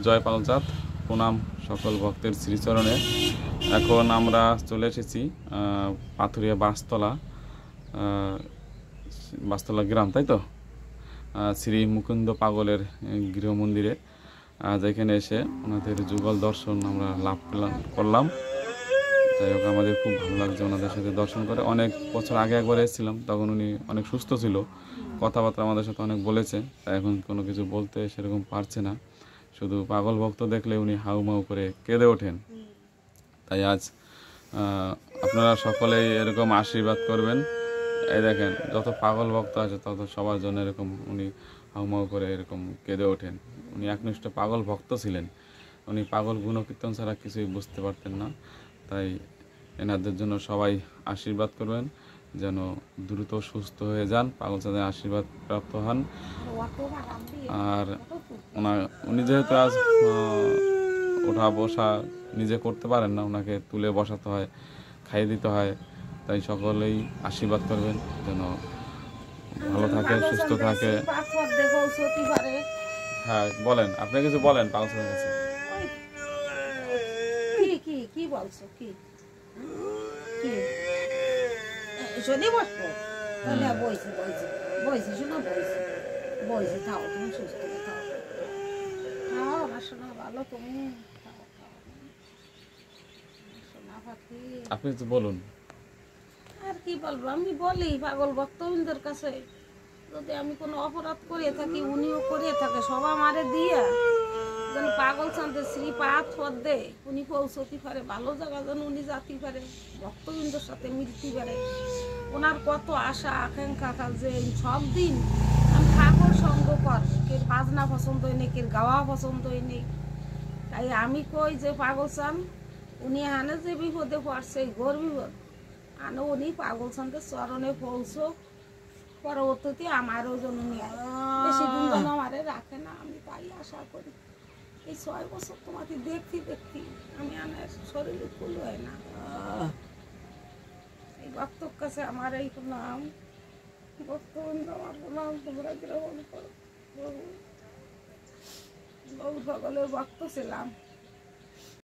জয় পাগলচাঁদ, প্রণাম সকল ভক্তের শ্রীচরণে। এখন আমরা চলে এসেছি পাথুরিয়া বাসতলা গ্রাম, তাই তো, শ্রী মুকুন্দ পাগলের গৃহ মন্দিরে। যেখানে এসে ওনাদের যুগল দর্শন আমরা লাভ করলাম। যাই হোক, আমাদের খুব ভালো লাগছে ওনাদের সাথে দর্শন করে। অনেক বছর আগে একবার এসেছিলাম, তখন উনি অনেক সুস্থ ছিল, কথাবার্তা আমাদের সাথে অনেক বলেছে। তাই এখন কোনো কিছু বলতে সেরকম পারছে না, শুধু পাগল ভক্ত দেখলে উনি হাউমাউ করে কেঁদে ওঠেন। তাই আজ আপনারা সকলেই এরকম আশীর্বাদ করবেন। এই দেখেন, যত পাগল ভক্ত আছে তত সবার জন্য এরকম উনি হাউমাউ করে এরকম কেঁদে ওঠেন। উনি একনিষ্ঠ পাগল ভক্ত ছিলেন। উনি পাগল গুণকীর্তন ছাড়া কিছুই বুঝতে পারতেন না। তাই এনাদের জন্য সবাই আশীর্বাদ করবেন, যেন দ্রুত সুস্থ হয়ে যান, পাগলচাঁদের আশীর্বাদ প্রাপ্ত হন। আর উনি যেহেতু আজ ওঠা বসা নিজে করতে পারেন না, ওনাকে তুলে বসাতে হয়, খাইয়ে দিতে হয়। তাই সকলেই আশীর্বাদ করবেন যেন ভালো থাকে, সুস্থ থাকে। হ্যাঁ, বলেন, আপনি কিছু বলেন পাগলচাঁদের কাছে। কি বলছো? কি যদি বসবো তাহলে বইছে শোনো, বইছে থাও, তুমি সুস্থ থাও, আমার শোনা ভালো, তুমি শোনা পাখি। আপনি কিছু বলুন। আর কি বলবো, আমি বলি পাগল ভক্তবৃন্দের কাছে, যদি আমি কোনো অপরাধ করে থাকি, উনিও করে থাকে, সবাই আমারে দিয়া যেন পাগলচাঁদের শ্রীপাদ পদ্মে উনি পৌঁছতে পারে, ভালো জায়গা যেন উনি যেতে পারে, ভক্তবৃন্দের সাথে মিলতে পারে। ওনার কত আশা আকাঙ্ক্ষা যে সব দিন আমি ঠাকুর সঙ্গ কর, কে বাজনা পছন্দ হয় নেই, কে গাওয়া পছন্দ হয় নেই। তাই আমি কই যে পাগলচাঁদ উনি আনে যে বিপদে পড়ছে, ঘোর বিপদ, আনে উনি পাগলচাঁদের চরণে পৌঁছো, পরবর্তীতে আমারও জন্য নিয়ে বেশি দিন যেন আমারে রাখে না, আমি তাই আশা করি। এই 6 বছর তোমাকে দেখতে আমি আমার শরীরে ফুল হয় না। এই ভক্তর কাছে আমার এই নাম, ভক্তবৃন্দ আমার নাম তোমরা গ্রহণ করো। গৌর পাগলের ভক্ত ছিলাম।